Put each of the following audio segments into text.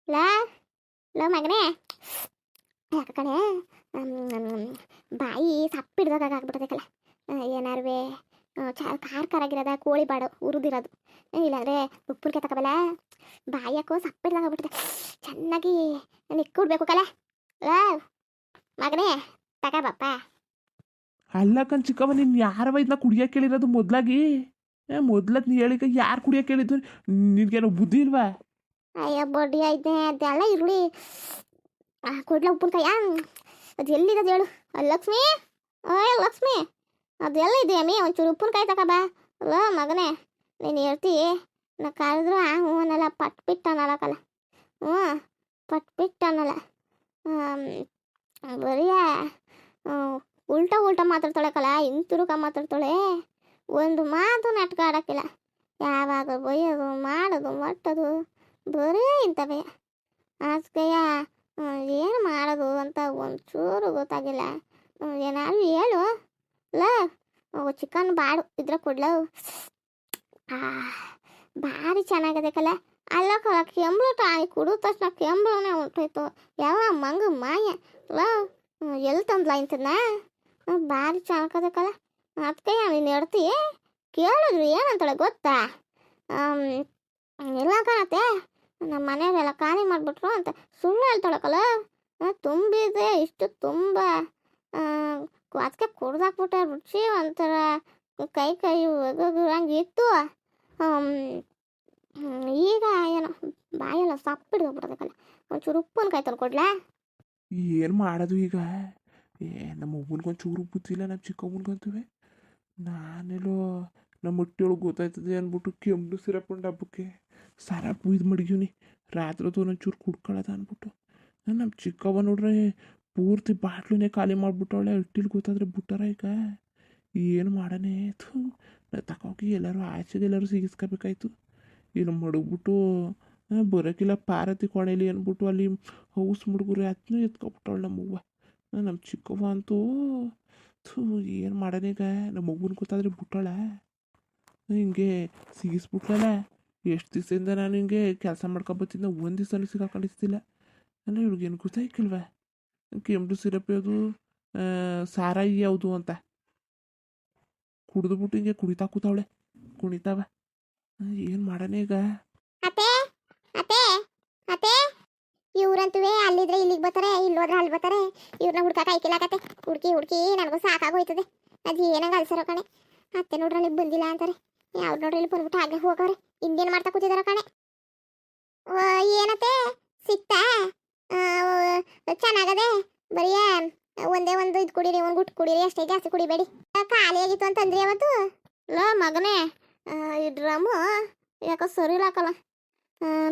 ಲಾ low ಮಗನೇ ಯಾಕ ಕಣೆ ಬಾಯಿ ಸಪ್ಪಿಡ್ದಾಗ ಆಗ್ಬಿಟ್ಟದಕ್ಕಲ್ಲ ಏನಾರುವೆ ಖಾರ ಖಾರಾಗಿರೋದ ಕೋಳಿ ಬಾಡು ಉರಿದಿರೋದು ಇಲ್ಲಾಂದ್ರೆ ಉಪ್ಪುಲ್ಕೆ ತಗೋಬಲ್ಲ ಬಾಯಿ ಯಾಕೋ ಸಪ್ಪಿಡ್ದಾಗ ಆಗ್ಬಿಟ್ಟದೆ ಚೆನ್ನಾಗಿ ನಿಕ್ಕುಡ್ಬೇಕು ಕಲ ಲಾ ಮಗನೇ ತಗೋಬಪ್ಪ. ಅಲ್ಲ ಕಣ್ ಚಿಕ್ಕವ ನೀನು ಯಾರವ ಇದನ್ನ ಕುಡಿಯೋಕೆ ಕೇಳಿರೋದು ಮೊದ್ಲಾಗಿ ಮೊದ್ಲದ್ ನೀ ಹೇಳಿಕ ಯಾರು ಕುಡಿಯೋಕೆ ಕೇಳಿದ್ದು ನಿನ್ಗೇನೋ ಬುದ್ಧಿ ಇಲ್ವಾ? ಅಯ್ಯೋ ಬಡ್ಡಿ ಐತೆ ಅದೆಲ್ಲ ಇರ್ಲಿ ಕೊಡ್ಲ ಉಪ್ಪಿನಕಾಯ ಅದು ಎಲ್ಲಿದೆ ಹೇಳು ಲಕ್ಷ್ಮಿ ಓಯ್ ಲಕ್ಷ್ಮಿ ಅದು ಎಲ್ಲಿದೆ ಅಮ್ಮಿ ಒಂಚೂರು ಉಪ್ಪಿನಕಾಯಿ ತಗೋಬಾ. ಅಲ್ಲ ಮಗನೇ ನೀನು ಹೇಳ್ತಿ ನಾ ಕರೆದ್ರು ಹ್ಞೂ ಅನ್ನಲ್ಲ ಪಟ್ಬಿಟ್ಟು ಅನ್ನಲ್ಲ ಕಲ ಹ್ಞೂ ಪಟ್ಬಿಟ್ಟು ಅನ್ನಲ್ಲ ಬರೀ ಉಲ್ಟಾ ಉಲ್ಟಾ ಮಾತಾಡ್ತಾಳೆ ಕಲ ಹಿಂತಿರುಗ ಮಾತಾಡ್ತಾಳೆ ಒಂದು ಮಾತು ನಾಟಕ ಆಡೋಕ್ಕಿಲ್ಲ ಯಾವಾಗ ಬೈಯೋದು ಮಾಡೋದು ಮಟ್ಟೋದು ಬರೀ ಇಂಥವೇ ಆಸ್ಕಯ್ಯ ಏನು ಮಾಡೋದು ಅಂತ ಒಂಚೂರು ಗೊತ್ತಾಗಿಲ್ಲ. ಏನಾದ್ರು ಹೇಳು ಅಲ್ಲ ಚಿಕನ್ ಬಾಡು ಇದ್ರೆ ಕೊಡ್ಲ ಭಾರಿ ಚೆನ್ನಾಗದಕ್ಕಲ್ಲ ಅಲ್ಲ ಕಲ ಕೆಂಬಳು ಟಾಣಿ ಕುಡಿದ ತಕ್ಷಣ ಕೆಂಬಳನೇ ಉಂಟೋಯ್ತು ಯಾವ ಮಂಗ ಮಾಯ ಅಲ್ಲ ಎಲ್ಲಿ ತಂದ್ಲ ಇಂತದ್ನ ಭಾರಿ ಚೆನ್ನಾಗದಕ್ಕಲ್ಲ ಅದಕ್ಕೆ ನೀನು ಹೇಳ್ತಿ ಕೇಳಿದ್ರು ಏನಂತಾಳೆ ಗೊತ್ತಾ ಎಲ್ಲ ಕಾಣತ್ತೆ ನಮ್ಮ ಮನೆಯವರೆಲ್ಲ ಖಾಲಿ ಮಾಡಿಬಿಟ್ರು ಅಂತ ಸುಳ್ಳು ಹೇಳ್ತಾಳಕ್ಕಲ್ಲ ತುಂಬಿದೆ ಇಷ್ಟು ತುಂಬ ಅದಕ್ಕೆ ಕುಡ್ದಾಕ್ಬಿಟ್ಟೆ ರುಚಿ ಒಂಥರ ಕೈ ಕೈ ಒಗಂಗೆ ಇತ್ತು. ಈಗ ಏನೋ ಬಾಯೆಲ್ಲ ಸಪ್ಪಿಡ್ದೋಗ್ಬಿಡ್ಬೇಕಲ್ಲ ಒಂಚೂರು ಉಪ್ಪಿನಕಾಯಿ ತಂದ್ಕೊಡ್ಲಾ? ಏನು ಮಾಡೋದು ಈಗ? ನಮ್ಮ ಅವ್ವನಿಗೊಂಚೂರು ಬುದ್ಧಿಲ್ಲ, ನಮ್ಮ ಚಿಕ್ಕಮ್ಮನಿಗಂತುವೆ ನಾನೆಲ್ಲೋ ನಮ್ಮ ಹೊಟ್ಟೆಯೊಳಗೆ ಗೊತ್ತಾಯ್ತದೆ ಅಂದ್ಬಿಟ್ಟು ಕೆಮ್ಮು ಸಿರಪ್ ಹಬ್ಬಕ್ಕೆ ಸರಪ್ ಇದು ಮಡಗಿವ್ನಿ ರಾತ್ರಿದು ಒಂಚೂರು ಕುಡ್ಕೊಳ್ಳೋದ ಅಂದ್ಬಿಟ್ಟು ನಮ್ಮ ಚಿಕ್ಕವ್ವ ನೋಡ್ರೆ ಪೂರ್ತಿ ಬಾಟ್ಲನ್ನೇ ಖಾಲಿ ಮಾಡಿಬಿಟ್ಟವಳೆ. ಅಟ್ಟಿಲಿ ಗೊತ್ತಾದ್ರೆ ಬಿಟ್ಟಾರ ಈಗ ಏನು ಮಾಡನೇ ತಗೋಗಿ ಎಲ್ಲರೂ ಆಚೆಗೆ ಎಲ್ಲರೂ ಸಿಗಿಸ್ಕೋಬೇಕಾಯ್ತು. ಇಲ್ಲಿ ಮಡಗ್ಬಿಟ್ಟು ಬರೋಕ್ಕಿಲ್ಲ ಪಾರತಿ ಕೊಣೆಲಿ ಅಂದ್ಬಿಟ್ಟು ಅಲ್ಲಿ ಹೌಸ್ ಮುಡುಗರು ಅದನ್ನೂ ಎತ್ಕೊಬಿಟ್ಟವಳು ನಮ್ಮವ್ವ. ನಮ್ಮ ಚಿಕ್ಕವ್ವ ಅಂತೂ ಏನು ಮಾಡನೀಗ ನಮ್ಮ ಮಗುನ ಗೊತ್ತಾದ್ರೆ ಬಿಟ್ಟಳ ಹಿಂಗೆ ಸಿಗಿಸ್ಬಿಟ್ಲಲ್ಲ. ಎಷ್ಟು ದಿವಸದಿಂದ ನಾನು ಹಿಂಗೆ ಕೆಲಸ ಮಾಡ್ಕೊಬತ್ತಿದ್ದ ಒಂದು ದಿವಸ ಸಿಗಾಕೊಂಡಿಸ್ತಿಲ್ಲ ಅಂದರೆ ಇವ್ರಿಗೇನು ಗೊತ್ತಾಯ್ಕಿಲ್ವ ಕೆಂಪು ಸಿರಪ್ ಯಾವುದು ಸಾರಾಯಿ ಯಾವುದು ಅಂತ ಕುಡಿದ್ಬಿಟ್ಟು ಹಿಂಗೆ ಕುಣಿತಾ ಕೂತಾವಳೆ ಕುಣಿತಾವ. ಏನು ಮಾಡನೇ ಈಗ? ಅತ್ತೆ ಅತ್ತೆ ಅತ್ತೆ ಇವ್ರಂತುವೆ ಅಲ್ಲಿದ್ರೆ ಇಲ್ಲಿಗೆ ಬರ್ತಾರೆ ಇಲ್ಲೋದ್ರೆ ಅಲ್ಲಿ ಬರ್ತಾರೆ ಇವ್ರನ್ನ ಹುಡ್ಕಾಕ ಐಕಿಲಾಕತ್ತೆ ಹುಡುಕಿ ಹುಡುಕಿ ನನಗೂ ಸಾಕಾಗೋಯ್ತದೆ. ಅದು ಏನಂಗ ಅಲ್ಸರೋ ಕಣೆ ಅತ್ತೆ ನೋಡ್ರಿ ಅಲ್ಲಿ ಬಂದಿಲ್ಲ ಅಂತಾರೆ ಯಾವ್ದು ನೋಡ್ರಿ ಇಲ್ಲಿ ಬಂದ್ಬಿಟ್ಟು ಹಾಗೆ ಹೋಗವ್ರೆ ಇನ್ನೇನು ಮಾಡ್ತಾ ಕೂತಿದಾರ ಕಣೆ. ಏನತ್ತೆ ಸಿಕ್ತಾ ಚೆನ್ನಾಗದೆ ಬರೀ ಒಂದೇ ಒಂದು ಇದು ಕುಡೀರಿ ಒಂದು ಗುಟ್ಟು ಕುಡೀರಿ ಅಷ್ಟೇ ಜಾಸ್ತಿ ಕುಡಿಬೇಡಿ ಖಾಲಿ ಆಗಿತ್ತು ಅಂತಂದ್ರಿ ಅವತ್ತು. ಲೋ ಮಗನೇ ಈ ಡ್ರಮ್ಮು ಯಾಕೋ ಸರಿ ಇಲ್ಲಾಕಲ್ಲ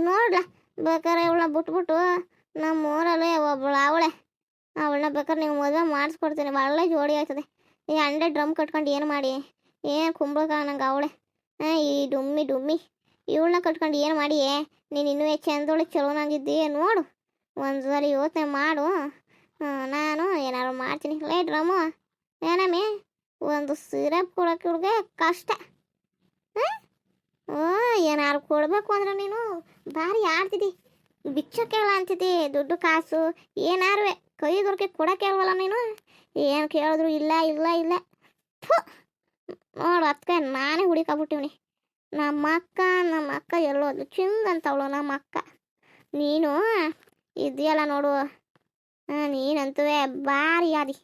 ನೋಡ್ಲ ಬೇಕಾದ್ರೆ ಇವಳನ್ನ ಬಿಟ್ಬಿಟ್ಟು ನಮ್ಮ ಊರಲ್ಲಿ ಒಬ್ಬಳು ಅವಳನ್ನ ಬೇಕಾದ್ರೆ ನೀವು ಮದುವೆ ಮಾಡಿಸ್ಕೊಡ್ತೀನಿ ಒಳ್ಳೆ ಜೋಡಿ ಆಯ್ತದೆ. ಈ ಅಂಡೆ ಡ್ರಮ್ ಕಟ್ಕೊಂಡು ಏನು ಮಾಡಿ ಏನು ಕುಂಬಳಕ ನಂಗೆ ಅವಳೆ ಈ ಡುಮ್ಮಿ ಇವಳನ್ನ ಕಟ್ಕೊಂಡು ಏನು ಮಾಡಿ ನೀನು ಇನ್ನೂ ಚಂದೊಳಗೆ ಚಲೋನಾಗಿದ್ದಿ ನೋಡು ಒಂದು ಸಲ ಯೋಚನೆ ಮಾಡು. ನಾನು ಏನಾದ್ರು ಮಾಡ್ತೀನಿ ಲೇ ಡ್ರಮ್ಮು ಏನಮ್ಮಿ ಒಂದು ಸಿರಪ್ ಕೊಡೋಕೆ ಇವ್ರಿಗೆ ಕಷ್ಟ. ಏನಾದ್ರು ಕೊಡಬೇಕು ಅಂದ್ರೆ ನೀನು ಭಾರಿ ಆಡ್ತಿದ್ದಿ ಬಿಚ್ಚಕ್ಕೆಲ್ಲ ಅಂತಿದ್ದಿ ದುಡ್ಡು ಕಾಸು ಏನಾರು ಕೈ ದೊರಕೆ ಕೊಡೋಕೆ ಹೇಳ್ವಲ್ಲ ನೀನು ಏನು ಕೇಳಿದ್ರು ಇಲ್ಲ ಇಲ್ಲ ಇಲ್ಲ ನೋಡು ಅದಕ್ಕೆ ನಾನೇ ಹುಡುಕಾಬಿಟ್ಟಿವ್ನಿ. ನಮ್ಮ ಅಕ್ಕ ಎಲ್ಲೋದು ಚಿಂದ ಅಂತವಳು ನಮ್ಮ ಅಕ್ಕ ನೀನು ಇದೆಯಲ್ಲ ನೋಡು ನೀನಂತುವೆ ಭಾರಿ ಯಾದಿ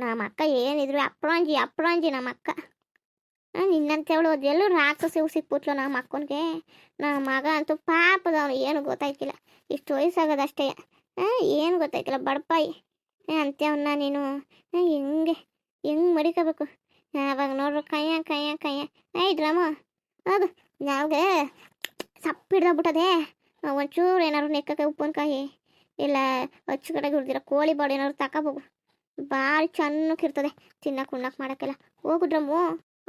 ನಮ್ಮ ಅಕ್ಕ ಏನಿದ್ರು ಅಪ್ರಂಜಿ ನಮ್ಮ ಅಕ್ಕ ನಿನ್ನಂತೇವಳು ಅದೆಲ್ಲೂ ರಾಕ್ಷಸಿ ಸಿಕ್ಬಿಟ್ಲು ನಮ್ಮ ಅಕ್ಕನಿಗೆ. ನಮ್ಮ ಮಗ ಅಂತೂ ಪಾಪದವನು ಏನು ಗೊತ್ತಾಯ್ತಿಲ್ಲ ಇಷ್ಟು ವಯಸ್ಸಾಗೋದಷ್ಟೇ ಏನು ಗೊತ್ತಾಯ್ತಿಲ್ಲ ಬಡಪಾಯಿ ಅಂತೇವನ್ನ ನೀನು ಹೆಂಗೆ ಮಡಿಕೋಬೇಕು ಯಾವಾಗ ನೋಡ್ರು ಕಯ್ಯ ಡ್ರಮ್ಮ ಅದು ನಾವ್ಗೆ ಸಪ್ಪಿಡ್ದೋಗ್ಬಿಟ್ಟದೆ ಒಂಚೂರು ಏನಾದ್ರು ನೆಕ್ಕಕ್ಕೆ ಉಪ್ಪಿನಕಾಯಿ ಇಲ್ಲ ಅಚ್ಚು ಕಡೆಗೆ ಹುಡ್ದಿರ ಕೋಳಿ ಬಾಡಿ ಏನಾದ್ರು ತಗೋಬೇಕು ಭಾರಿ ಚೆನ್ನಾಗಿರ್ತದೆ ತಿನ್ನಕ್ಕೆ ಉಣ್ಣಕ್ಕೆ ಮಾಡೋಕ್ಕೆಲ್ಲ ಹೋಗು ಡ್ರಮ್ಮು.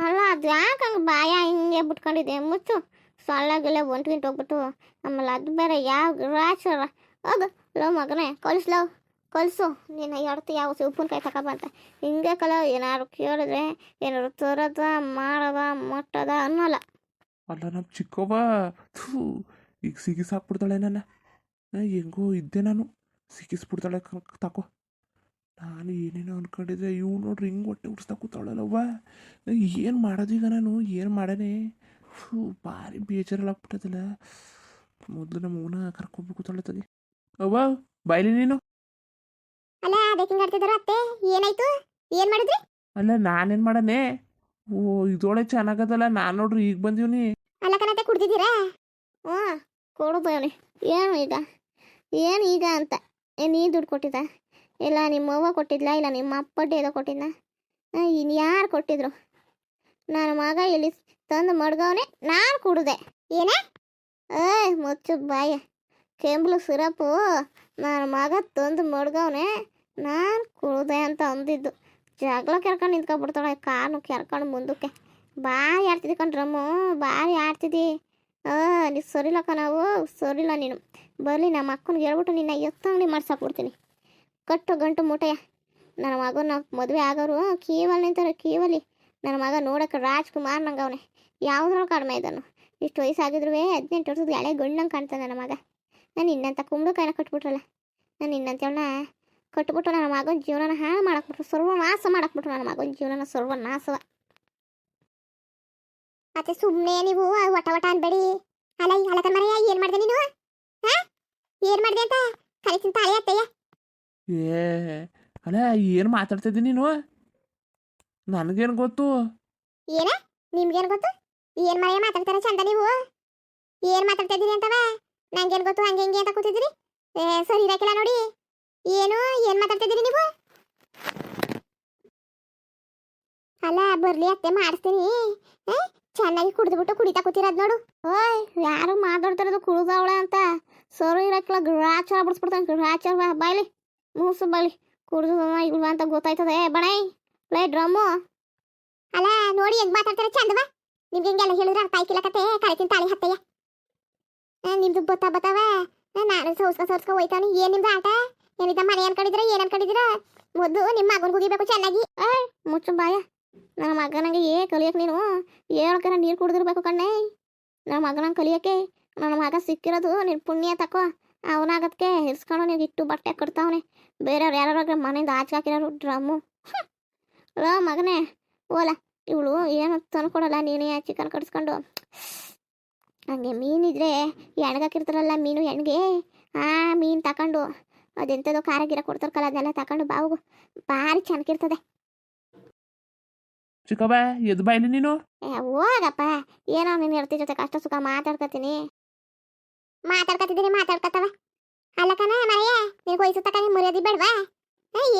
ಅಲ್ಲ ಅದು ಯಾಕೆ ಹಂಗೆ ಬಾಯ ಹಿಂಗೆ ಬಿಟ್ಕೊಂಡಿದ್ದೆ ಮುಚ್ಚು ಸೊಳ್ಳಾಗೆಲ್ಲ ಒಂಟ್ಗಿಂಟು ಹೋಗ್ಬಿಟ್ಟು ಆಮೇಲೆ ಅದು ಬೇರೆ ಯಾವ ರಾಚರ ಹೌದು ಲೋ ಮಗನೇ ಕಲಿಸು ನೀನು ಎಡ್ತು ಯಾವ ಉಪ್ಪಿನಕಾಯಿ ತಗೊಬಂತ ಹಿಂಗೆ ಕಲ ಏನಾದ್ರು ಕೇಳಿದ್ರೆ ಏನಾದ್ರು ತರೋದ ಮಾಡೋದ ಮಟ್ಟದ ಅನ್ನೋಲ್ಲ. ಅಲ್ಲ ನಮ್ಮ ಚಿಕ್ಕವ್ವ ಈಗ ಸಿಗಿಸಾಕ್ಬಿಡ್ತಾಳೆ ನನ್ನ ಹೆಂಗೋ ಇದ್ದೆ ನಾನು ಸಿಕ್ಕಿಸ್ಬಿಡ್ತಾಳೆ ತಕೋ. ನಾನು ಏನೇನೋ ಅನ್ಕೊಂಡಿದ್ದೆ, ಇವು ನೋಡ್ರಿ ಹಿಂಗೆ ಹೊಟ್ಟೆ ಉಡ್ಸ್ತಾ ಕೂತಾಳಲ್ಲವ್ವ. ಏನು ಮಾಡೋದೀಗ ನಾನು, ಏನು ಮಾಡೇನೆ? ಭಾರಿ ಬೇಜಾರೆಲ್ಲ ಆಗ್ಬಿಟ್ಟದಲ್ಲ. ಮೊದಲು ನಮ್ಮ ಅವನ ಕರ್ಕೊಂಡ್ಬಿಟ್ಟು ಕೂತಾಳೆ ತಗಿ. ಅವ್ವ ಬಾಯ್ಲಿ ನೀನು. ಅಲ್ಲ ಅದಕ್ಕೆ ಹಿಂಗಾಡ್ತಿದಾರ ಅತ್ತೆ, ಏನಾಯ್ತು? ಏನ್ ಮಾಡಿದ್ರಿ? ಅಲ್ಲ ನಾನೇನು ಮಾಡನೆ? ಓ ಇದೊಳೆ ಚೆನ್ನಾಗದಲ್ಲ, ನಾನು ನೋಡ್ರಿ ಈಗ ಬಂದೀವ್ನಿ. ಅಲ್ಲ ಕಣತೆ ಕುಡ್ದಿದ್ದೀರಾ? ಹ್ಞೂ ಕೊಡುದವನಿ. ಏನು ಈಗ, ಏನು ಈಗ ಅಂತ? ನೀ ದುಡ್ಡು ಕೊಟ್ಟಿದ್ದ, ಇಲ್ಲ ನಿಮ್ಮ ಅವ್ವ ಕೊಟ್ಟಿದ್ಲ, ಇಲ್ಲ ನಿಮ್ಮ ಅಪ್ಪಡ್ಡಿ ಏನೋ ಕೊಟ್ಟಿದ್ದ? ಇನ್ನು ಯಾರು ಕೊಟ್ಟಿದ್ರು? ನನ್ನ ಮಗ ಇಲ್ಲಿ ತಂದು ಮಡ್ಗವನೆ, ನಾನು ಕುಡ್ದೆ. ಏನೇ? ಮುಚ್ಚು ಬಾಯ. ಕೆಂಬ್ಲು ಸಿರಪು ನನ್ನ ಮಗ ತಂದು ಮಡ್ಗವನೆ, ನಾನು ಕುಡ್ದೆ ಅಂತ ಅಂದಿದ್ದು. ಜಗಳ ಕೆರ್ಕೊಂಡು ನಿಂತ್ಕೊಬಿಡ್ತಾಳೆ, ಕಾರ್ನು ಕೆರ್ಕೊಂಡು ಮುಂದಕ್ಕೆ. ಭಾರಿ ಆಡ್ತಿದ್ದಿ ಕಣ್ರಮ್ಮು, ಭಾರಿ ಆಡ್ತಿದ್ದಿ. ನೀವು ಸರಿಲಕ್ಕ, ನಾವು ಸರಿಲ್ಲ ನೀನು. ಬರಲಿ ನಮ್ಮ ಅಕ್ಕನಿಗೆ ಹೇಳ್ಬಿಟ್ಟು ನಿನ್ನ ಎತ್ತಂಗಡಿ ಮಾಡ್ಸಾಕ್ಬಿಡ್ತೀನಿ. ಕಟ್ಟು ಗಂಟು ಮೂಟೆಯ. ನನ್ನ ಮಗನ ಮದುವೆ ಆಗೋರು ಕೀವಲ್ಲಿ ನಿಂತಾರೆ, ಕೀವಲ್ಲಿ. ನನ್ನ ಮಗ ನೋಡೋಕೆ ರಾಜ್ಕುಮಾರ್ ನಂಗೆ ಅವನೇ, ಯಾವುದ್ರಲ್ಲಿ ಕಡಿಮೆ ಇದ್ದಾನು. ಇಷ್ಟು ವಯಸ್ಸಾಗಿದ್ರು 18 ವರ್ಷದ ಎಳೆ ಗಂಡಂಗೆ ಕಾಣ್ತಾನೆ ನನ್ನ ಮಗ. ನಾನು ಇನ್ನಂತ ಕುಂಬಳಕಾಯಿನ ಕಟ್ಬಿಟ್ರಲ್ಲ, ನಾನು ಇನ್ನಂತೇಳನ್ನ ಕಟ್ಬಿಟ್ಟು ನನ್ನ ಮಗನ ಜೀವನನ ಹಾಳು ಮಾಡಾಕ್ಬಿಟ್ರು, ಸರ್ವನಾಶ ಮಾಡಾಕ್ಬಿಟ್ರು ನನ್ನ ಮಗನ ಜೀವನನ ಸರ್ವನಾಶವ. ಮತ್ತೆ ಸುಮ್ಮನೆ ನೀವು ವಟ ವಟ ಅನ್ಬೇಡಿ. ಅಲ್ಲ ಅಲಕ ಮರೆಯ, ಏನು ಮಾಡಿದೆ ನೀನು? ಏನು ಮಾಡಿದೆ ಅಂತ ಕಲಿಸಿನ ತಾಳಿ ಅತ್ತಯ್ಯ. ಅಲ್ಲ ಏನು ಮಾತಾಡ್ತಿದ್ದಿ ನೀನು? ನನಗೇನು ಗೊತ್ತು? ಏನ ನಿಮ್ಗೇನು ಗೊತ್ತು? ಏನು ಮರೆಯ ಮಾತಾಡ್ತಾರೆ ಚಂದ ನೀವು? ಏನು ಮಾತಾಡ್ತಾ ಇದ್ದೀರಿ ಅಂತವ? ನಂಗೇನು ಗೊತ್ತು ಹಂಗೆ ಹಿಂಗೆ ಅಂತ ಕೂತಿದ್ದೀರಿ? ಸರಿ ಇರಕ್ಕಿಲ್ಲ ನೋಡಿ. ಏನು ಮಾತಾಡ್ತಾ ಇದ್ದೀರಿ ನೀವು? ಅಲ್ಲ ಬರ್ಲಿ ಅತ್ತೆ, ಮಾಡಿಸ್ತೀನಿ. ಚೆನ್ನಾಗಿ ಕುಡಿದ್ಬಿಟ್ಟು ಕುಡಿತಾ ಕೂತಿರೋದು ನೋಡು. ಓಯ್ ಯಾರು ಮಾತಾಡ್ತಿರೋದು ಕುಡ್ದವಳ ಅಂತ? ಸರಿ ಇರಕ್ಕಿಲ್ಲ, ಗ್ರಾಚಾರ ಬಿಡಿಸ್ಬಿಡ್ತಾನೆ, ಗ್ರಾಚಾರ. ಬಾಯ್ಲಿ ಮೂಸು ಬಾಯ್ಲಿ. ಕುಡ್ದು ಇಲ್ವಾ ಅಂತ ಗೊತ್ತಾಯ್ತದೆ. ಬಣೈ ಲೈ ಡ್ರಮ್ಮು. ಅಲ್ಲ ನೋಡಿ ಹೆಂಗ್ ಮಾತಾಡ್ತಾರೆ ಚಂದವ. ನಿಮ್ಗೆ ಹಿಂಗೆಲ್ಲ ಹೇಳಿದ್ರೆ ಅರ್ಥ ಆಯ್ಕಿಲ್ಲ ಕತೆ. ಕಳಿತೀನಿ ತಾಳಿ ಹತ್ತಯ್ಯ. ನಿಮ್ದು ಬತ್ತಾವ. ನಾನು ಸೋಸ್ಕ ಹೋಯ್ತಾವನಿ. ಏನು ನಿಮ್ದು ಆಟ? ಏನಿದ್ದ ಮನೆ ಅನ್ಕೊಂಡಿದ್ರ, ಏನು ಅನ್ಕೊಂಡಿದ್ದೀರ? ಮೊದಲು ನಿಮ್ಮ ಮಗನ ಕುಗಿಬೇಕು ಚೆನ್ನಾಗಿ. ಮುಚ್ಚು ಬಾಯ. ನನ್ನ ಮಗನಿಗೆ ಕಲಿಯಕ್ಕೆ ನೀನು ಹೇಳ್ಕರ ನೀರು ಕುಡಿದಿರ್ಬೇಕು ಕಣ್ಣೆ. ನನ್ನ ಮಗನಂಗೆ ಕಲಿಯೋಕ್ಕೆ ನನ್ನ ಮಗ ಸಿಕ್ಕಿರೋದು ನಿನ್ನ ಪುಣ್ಯ ತಕೋ. ಅವನಾಗದಕ್ಕೆ ಹಿಡ್ಸ್ಕೊಂಡು ನೀವು ಇಟ್ಟು ಬಟ್ಟೆ ಕಟ್ತಾವನೆ. ಬೇರೆಯವ್ರು ಯಾರು ಮನೆಯಿಂದ ಆಚೆ ಹಾಕಿರೋರು ಡ್ರಮ್ಮು. ಲೋ ಮಗನೇ ಓಲ, ಇವಳು ಏನು ತಂದ್ಕೊಡಲ್ಲ, ನೀನೇ ಚಿಕನ್ ಕಡಿಸ್ಕೊಂಡು. ಹಂಗೆ ಮೀನಿದ್ರೆ ಎಣ್ಗಾಕಿರ್ತಾರಲ್ಲ ಮೀನು ಎಣ್ಗೆ, ಆ ಮೀನು ತಗೊಂಡು ಅದೆಂಥದ್ದು ಖಾರ ಗಿರ ಕೊಡ್ತಾರಲ್ಲ ಅದನ್ನೆಲ್ಲ ತಗೊಂಡು ಬಾವು ಭಾರಿ ಚೆನ್ನಾಗಿರ್ತದೆ. ಚಿಕ್ಕವ್ವ ಎದ್ದು ಬಾಯ್ಲಿ ನೀನು. ಹೋಗಪ್ಪ, ಏನೋ ನೀನು ಇರ್ತಿ ಜೊತೆ ಕಷ್ಟ ಸುಖ ಮಾತಾಡ್ಕೊತೀನಿ. ಮಾತಾಡ್ಕತ್ತವ. ಅಲ್ಲಕನ ಮರೆಯ, ನೀನು ವಯಸ್ಸು ತಕ ನೀನು ಮರ್ಯಾದಿ ಬೇಡವಾ?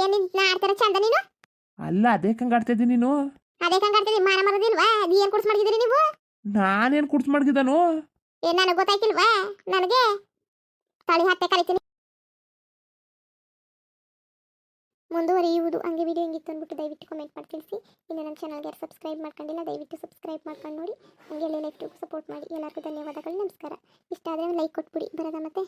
ಏನು ಆಡ್ತಾರ ಚಂದ ನೀನು? ಅಲ್ಲ ಅದೇ ಕಂಗಾಡ್ತಿದ್ದಿ ನೀನು. ಅದೇ ಕಂಗಾಡ್ತಿದ್ದಿ, ಮಾನ ಮರದಿಲ್ವಾ? ಅದು ಏನು ಕುಡ್ಸ್ ಮಾಡಿದ್ದೀರಿ ನೀವು? ನಾನೇನು ಕುಡ್ಸ್ ಮಾಡಿದ್ದಾನು? ನನಗೆ ಗೊತ್ತಾಯ್ತಿಲ್ವಾ? ನನಗೆ ತಾಳಿ ಹತ್ತೆ ಕರಿತೀನಿ. ಮುಂದುವರಿಯುವುದು. ಹಂಗೆ ವಿಡಿಯೋ ಹೆಂಗಿತ್ತು ಅಂದ್ಬಿಟ್ಟು ದಯವಿಟ್ಟು ಕಮೆಂಟ್ ಮಾಡಿ ತಿಳಿಸಿ. ಇನ್ನು ನಮ್ಮ ಚಾನಲ್ಗೆ ಯಾರು ಸಬ್ಸ್ಕ್ರೈಬ್ ಮಾಡ್ಕೊಂಡಿಲ್ಲ ದಯವಿಟ್ಟು ಸಬ್ಸ್ಕ್ರೈಬ್ ಮಾಡ್ಕೊಂಡು ನೋಡಿ. ಹಂಗೆ ಲೈಕ್ ಸಪೋರ್ಟ್ ಮಾಡಿ. ಎಲ್ಲರಿಗೂ ಧನ್ಯವಾದಗಳು, ನಮಸ್ಕಾರ. ಇಷ್ಟ ಆದರೆ ಲೈಕ್ ಕೊಟ್ಬಿಡಿ. ಬರೋದ ಮತ್ತೆ.